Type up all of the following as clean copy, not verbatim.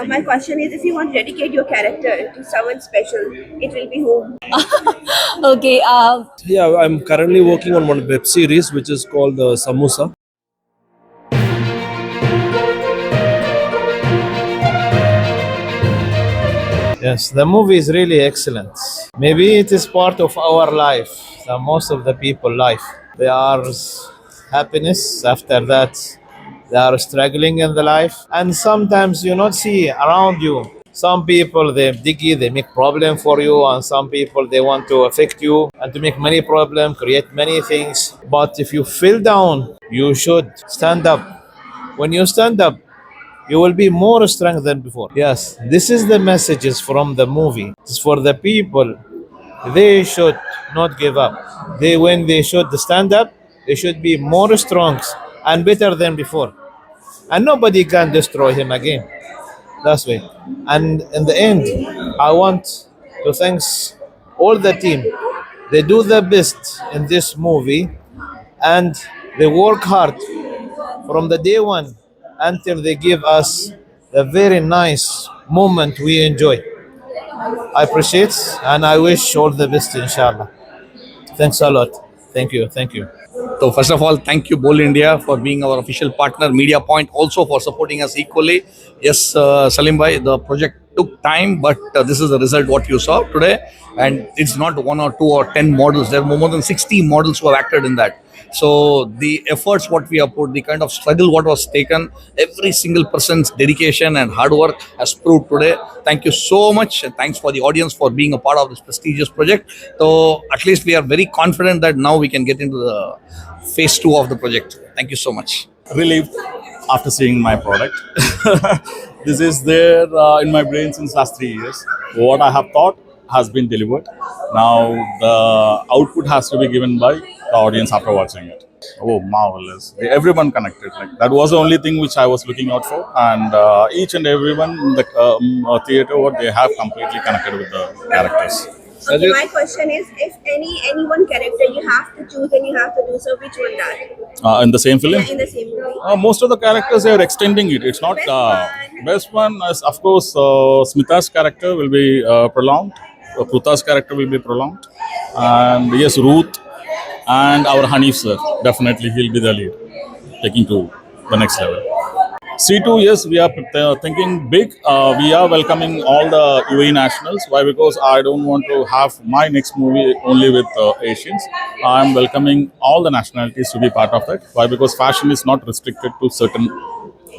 My question is, if you want to dedicate your character to someone special, it will be whom? Okay. Yeah, I'm currently working on one web series which is called Samosa. Yes, the movie is really excellent. Maybe it is part of our life, most of the people life. There are happiness after that. They are struggling in the life, and sometimes you not see around you. Some people they diggy, they make problem for you, and some people they want to affect you and to make many problem, create many things. But if you feel down, you should stand up. When you stand up, you will be more strong than before. Yes, this is the messages from the movie. It's for the people. They should not give up. When they should stand up, they should be more strong and better than before. And nobody can destroy him again. That's way. And in the end, I want to thank all the team. They do the best in this movie and they work hard from the day one until they give us a very nice moment we enjoy. I appreciate and I wish all the best, inshallah. Thanks a lot. Thank you. Thank you. So first of all, thank you, Bold India, for being our official partner. Media Point also for supporting us equally. Yes, Salim bhai, the project took time, but this is the result what you saw today. And it's not one or two or 10 models. There are more than 60 models who have acted in that. So the efforts what we have put, the kind of struggle what was taken, every single person's dedication and hard work has proved today. Thank you so much, and thanks for the audience for being a part of this prestigious project. So at least we are very confident that now we can get into the phase two of the project. Thank you so much. Relieved after seeing my product. This is there in my brain since last 3 years. What I have thought has been delivered. Now the output has to be given by the audience after watching it. Oh, marvelous! Everyone connected. Like that was the only thing which I was looking out for, and each and everyone in the theater, what they have completely connected with the characters. Okay, my question is, if any one character you have to choose and you have to do so, which one that? In the same film. Yeah, in the same movie. Most of the characters they are extending it. It's not best one. Is, of course, Smita's character will be prolonged. Pruta's character will be prolonged, and yes, Ruth and our Hanif sir definitely he'll be the lead, taking to the next level. C2, yes, we are thinking big. We are welcoming all the UAE nationals. Why? Because I don't want to have my next movie only with Asians. I'm welcoming all the nationalities to be part of it. Why? Because fashion is not restricted to certain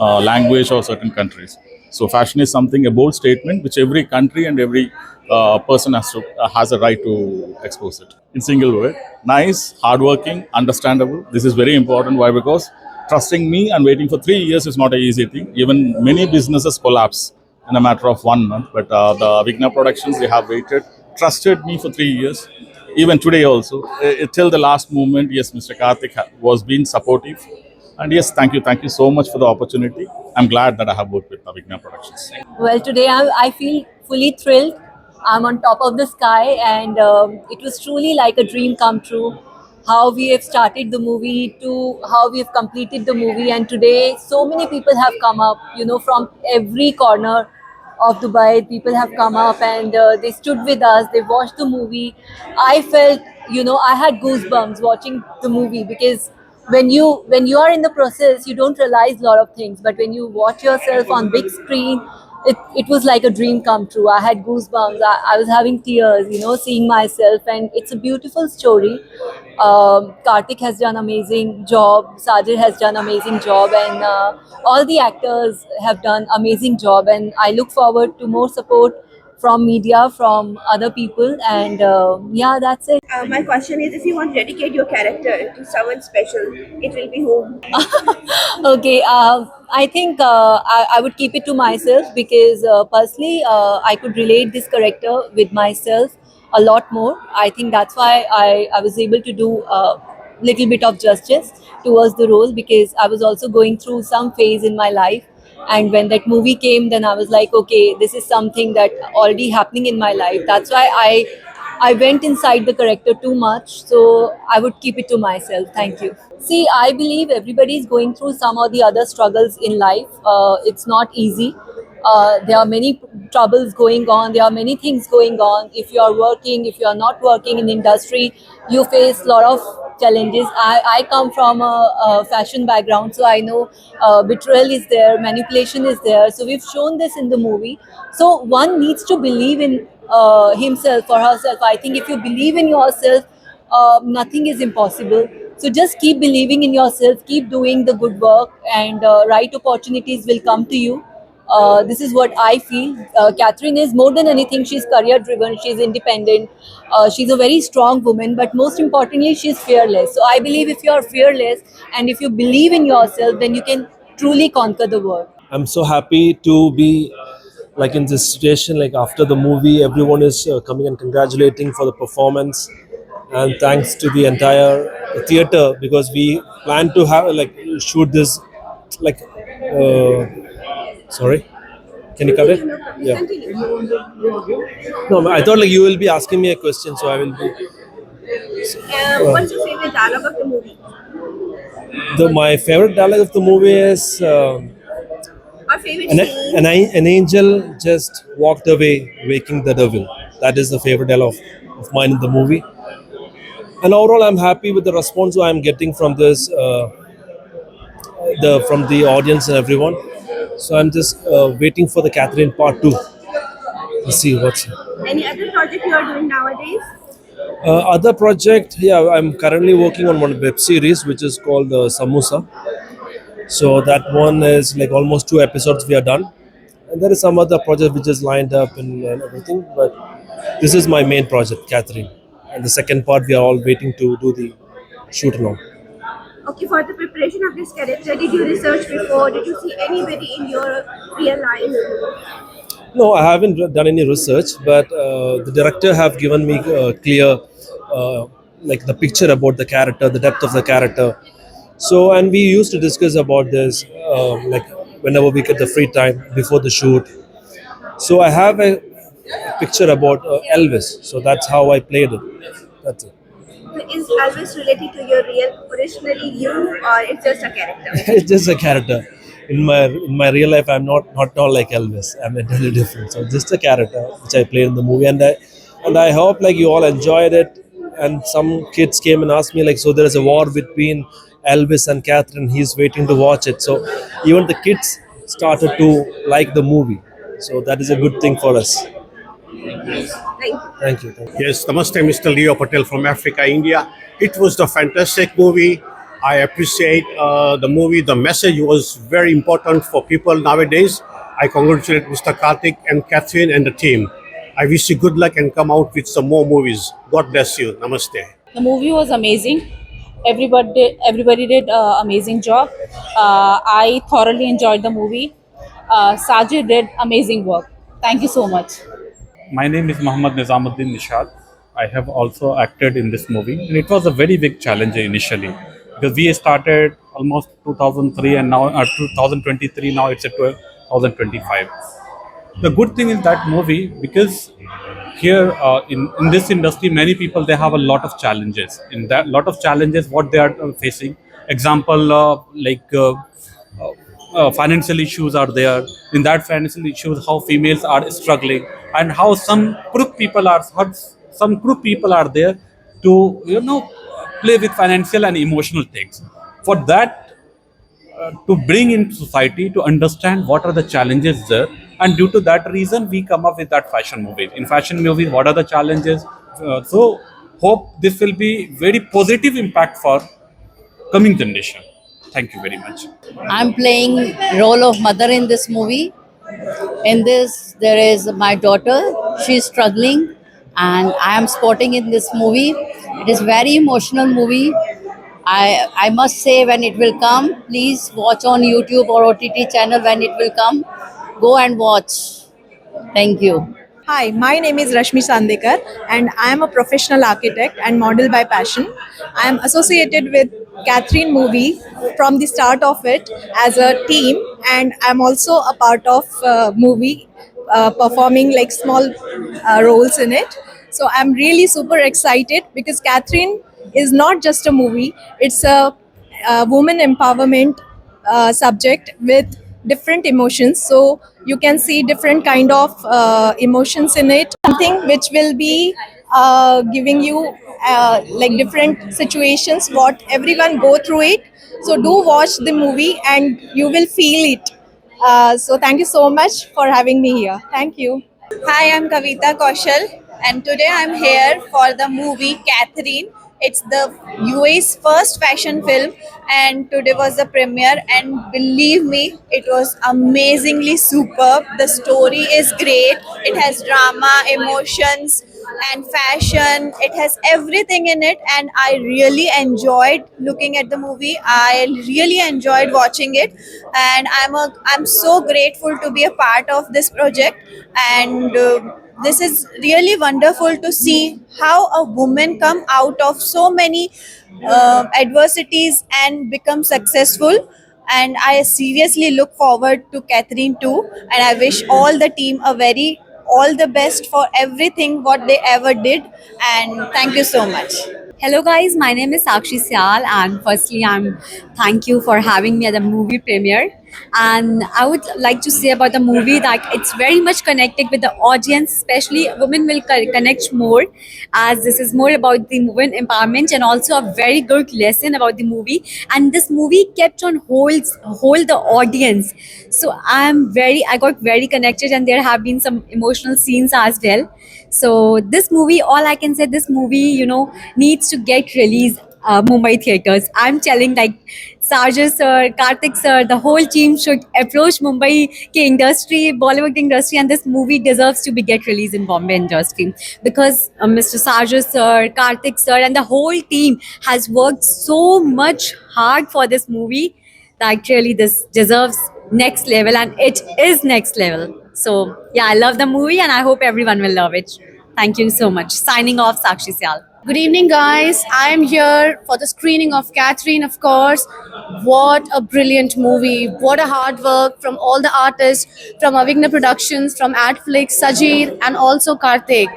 language or certain countries. So fashion is something, a bold statement, which every country and every person has a right to expose it. In single word, nice, hardworking, understandable. This is very important. Why? Because trusting me and waiting for 3 years is not an easy thing. Even many businesses collapse in a matter of 1 month. But the Vigna Productions, they have waited, trusted me for 3 years. Even today also, till the last moment, yes, Mr. Karthik was being supportive. And yes, thank you so much for the opportunity. I'm glad that I have worked with Vigna Productions. Well, today I feel fully thrilled. I'm on top of the sky, and it was truly like a dream come true. How we have started the movie to how we have completed the movie, and today so many people have come up, from every corner of Dubai. People have come up and they stood with us, they watched the movie. I felt, I had goosebumps watching the movie, because when you are in the process, you don't realize a lot of things, but when you watch yourself on big screen, it was like a dream come true. I had goosebumps. I was having tears, seeing myself, and it's a beautiful story. Karthik has done amazing job. Sajid has done amazing job, and all the actors have done amazing job. And I look forward to more support from media, from other people, and yeah, that's it. My question is, if you want to dedicate your character to someone special, it will be whom? Okay, I think I would keep it to myself, because personally, I could relate this character with myself a lot more. I think that's why I was able to do a little bit of justice towards the role, because I was also going through some phase in my life. And when that movie came, then I was like, okay, this is something that already happening in my life. That's why I went inside the character too much, so I would keep it to myself. Thank you. See, I believe everybody is going through some or the other struggles in life. It's not easy. There are many troubles going on. There are many things going on. If you are working, if you are not working in the industry, you face a lot of challenges. I come from a fashion background, so I know betrayal is there, manipulation is there. So we've shown this in the movie. So one needs to believe in himself or herself. I think if you believe in yourself, nothing is impossible. So just keep believing in yourself, keep doing the good work, and right opportunities will come to you. This is what I feel. Catherine is more than anything, she's career driven, she's independent, she's a very strong woman, but most importantly, she's fearless. So I believe if you are fearless and if you believe in yourself, then you can truly conquer the world. I'm so happy to be like in this situation. Like after the movie, everyone is coming and congratulating for the performance, and thanks to the entire theater because we plan to have like shoot this like. Sorry, can you cut it? Yeah. Continue. No, I thought like you will be asking me a question, so I will be. What's your favorite dialogue of the movie? My favorite dialogue of the movie is. Or favorite scene? An angel just walked away, waking the devil. That is the favorite dialogue of mine in the movie. And overall, I'm happy with the response I'm getting from this, from the audience and everyone. So I'm just waiting for the Catherine Part 2. Let's see what's. Any other project you are doing nowadays? Other project, yeah, I'm currently working on one web series which is called Samusa. So that one is like almost 2 episodes we are done, and there is some other project which is lined up and everything. But this is my main project, Catherine, and the second part we are all waiting to do the shoot and all. Okay, for the preparation of this character, did you research before? Did you see anybody in your real life? No, I haven't done any research, but the director have given me clear, like the picture about the character, the depth of the character. So, and we used to discuss about this, like whenever we get the free time before the shoot. So I have a picture about Elvis. So that's how I played it. That's it. Is Elvis related to your real, originally you, or it's just a character? It's just a character. In my real life, I'm not all like Elvis. I'm entirely different. So just a character which I played in the movie, and I hope like you all enjoyed it. And some kids came and asked me like, so there is a war between Elvis and Catherine. He's waiting to watch it. So even the kids started to like the movie. So that is a good thing for us. Thank you. Thank you. Yes, Namaste, Mr. Leo Patel from Africa, India. It was a fantastic movie. I appreciate the movie. The message was very important for people nowadays. I congratulate Mr. Karthik and Catherine and the team. I wish you good luck and come out with some more movies. God bless you. Namaste. The movie was amazing. Everybody did an amazing job. I thoroughly enjoyed the movie. Sajid did amazing work. Thank you so much. My name is Muhammad Nizamuddin Nishad. I have also acted in this movie, and it was a very big challenge initially because we started almost 2003 and now 2023. Now it's at 2025. The good thing is that movie because here in this industry, many people they have a lot of challenges. In that lot of challenges, what they are facing. Example financial issues are there. In that financial issues, how females are struggling, and how some crook people are there to play with financial and emotional things. For that, to bring in society to understand what are the challenges there, and due to that reason, we come up with that fashion movies. In fashion movies, what are the challenges? So, hope this will be very positive impact for coming generation. Thank you very much. I'm playing role of mother in this movie. In this, there is my daughter. She's struggling, and I am supporting in this movie. It is very emotional movie. I must say when it will come, please watch on YouTube or OTT channel when it will come. Go and watch. Thank you. Hi, my name is Rashmi Sandekar and I am a professional architect and model by passion. I am associated with Catherine movie from the start of it as a team, and I am also a part of movie performing like small roles in it. So I'm really super excited because Catherine is not just a movie, it's a woman empowerment subject with different emotions. So you can see different kind of emotions in it. Something which will be giving you like different situations, what everyone go through it. So do watch the movie and you will feel it. So thank you so much for having me here. Thank you. Hi, I'm Kavita Kaushal, and today I'm here for the movie Catherine. It's the UAE's first fashion film, and today was the premiere. And believe me, it was amazingly superb. The story is great, it has drama, emotions, and fashion. It has everything in it, and I really enjoyed looking at the movie. I really enjoyed watching it, and I'm so grateful to be a part of this project. And this is really wonderful to see how a woman come out of so many adversities and become successful. And I seriously look forward to Catherine too, and I wish all the team a very all the best for everything what they ever did. And thank you so much. Hello guys, my name is Sakshi Syal, and firstly I'm thank you for having me at the movie premiere. And I would like to say about the movie that it's very much connected with the audience, especially women will connect more, as this is more about the women empowerment and also a very good lesson about the movie. And this movie kept on hold the audience. So I got very connected, and there have been some emotional scenes as well. So this movie, all I can say, this movie, needs to get released Mumbai theaters. I'm telling, like, Sajid sir, Karthik sir, the whole team should approach Mumbai ke industry, Bollywood industry, and this movie deserves to be get released in Bombay industry, because Mr. Sajid sir, Karthik sir, and the whole team has worked so much hard for this movie that really this deserves next level, and it is next level. So yeah, I love the movie, and I hope everyone will love it. Thank you so much. Signing off, Sakshi Syal. Good evening, guys. I'm here for the screening of Catherine, of course. What a brilliant movie. What a hard work from all the artists, from Avigna Productions, from Adflix, Sajid, and also Karthik.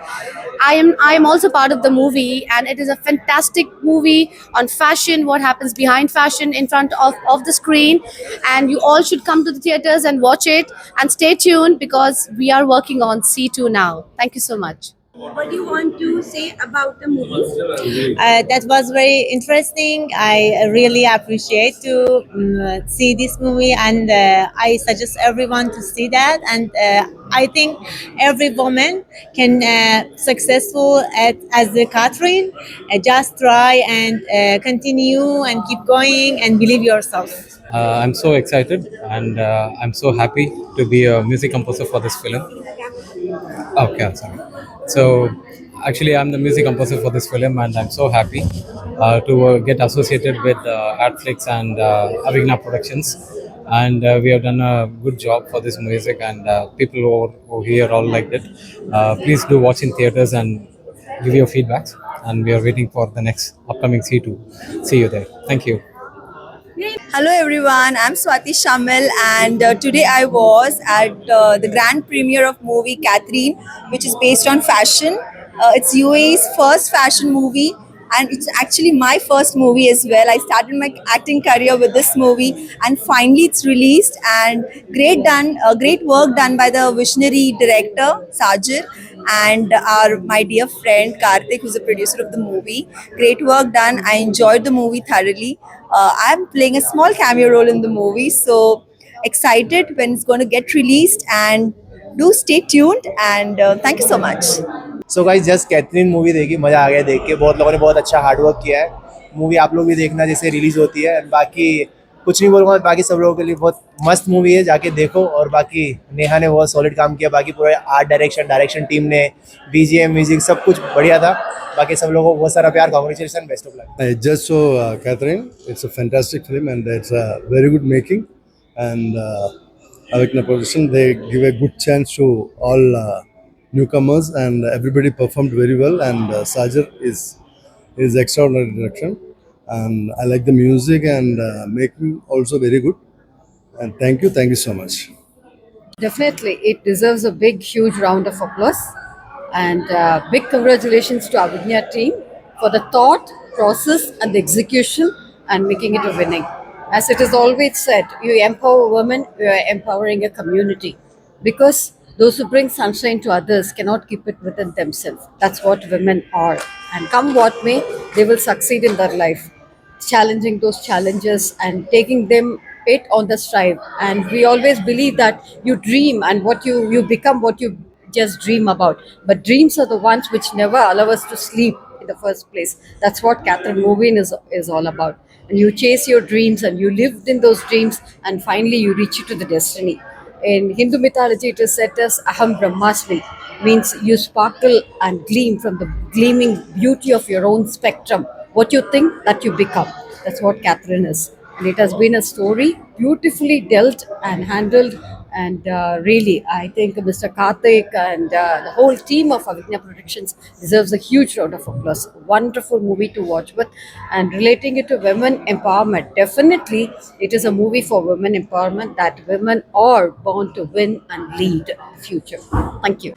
I am also part of the movie, and it is a fantastic movie on fashion, what happens behind fashion in front of the screen. And you all should come to the theaters and watch it. And stay tuned, because we are working on C2 now. Thank you so much. What do you want to say about the movie? That was very interesting. I really appreciate to see this movie, and I suggest everyone to see that. And I think every woman can successful as the Catherine. Just try and continue and keep going and believe yourself. I'm so excited, and I'm so happy to be a music composer for this film. Okay, I'm sorry. So, actually, I'm the music composer for this film, and I'm so happy to get associated with Adflix and Avigna Productions. And we have done a good job for this music, and people who hear all liked it. Please do watch in theaters and give your feedbacks. And we are waiting for the next upcoming C2. See you there. Thank you. Hello everyone, I'm Swati Shamil, and today I was at the grand premiere of movie Catherine, which is based on fashion. It's UAE's first fashion movie, and it's actually my first movie as well. I started my acting career with this movie, and finally it's released, and great work done by the visionary director Sajid and my dear friend Karthik, who's the producer of the movie. Great work done. I enjoyed the movie thoroughly. I'm playing a small cameo role in the movie, so excited when it's going to get released, and do stay tuned, and thank you so much. So guys just Catherine movie देखी, मज़ा आ गया देख के. बहुत लोगों ने बहुत अच्छा हार्डवर्क किया है. मूवी आप लोग भी देखना जैसे रिलीज़ होती है. बाकी कुछ नहीं बोलूँगा, बाकी सब लोगों के लिए बहुत मस्त मूवी है, जाके देखो. और बाकी नेहा ने बहुत सॉलिड काम किया. बाकी पूरा आर्ट डायरेक्शन टीम ने, BGM म्यूजिक सब कुछ बढ़िया था. बाकी सब लोगों को बहुत सारा प्यार. Congratulation, best of luck. I just saw Catherine. It's a fantastic film, and it's a very good making. And Avigna Production, they give a good chance to all newcomers, and everybody performed very well. And Sajid is extraordinary direction, and I like the music, and making also very good. And thank you so much. Definitely, it deserves a big, huge round of applause. And big congratulations to Avigna team for the thought, process, and the execution, and making it a winning. As it is always said, you empower women, you are empowering a community. Because those who bring sunshine to others cannot keep it within themselves. That's what women are. And come what may, they will succeed in their life, challenging those challenges and taking them it on the strive. And we always believe that you dream and what you become what you just dream about. But dreams are the ones which never allow us to sleep in the first place. That's what Catherine Movin is all about. And you chase your dreams and you lived in those dreams and finally you reach to the destiny. In Hindu mythology, it is said as Aham Brahmasmi, means you sparkle and gleam from the gleaming beauty of your own spectrum. What you think, that you become. That's what Catherine is. And it has been a story beautifully dealt and handled. And really, I think Mr. Karthik and the whole team of Avigna Productions deserves a huge round of applause. Wonderful movie to watch with. And relating it to women empowerment, definitely it is a movie for women empowerment, that women are born to win and lead the future. Thank you.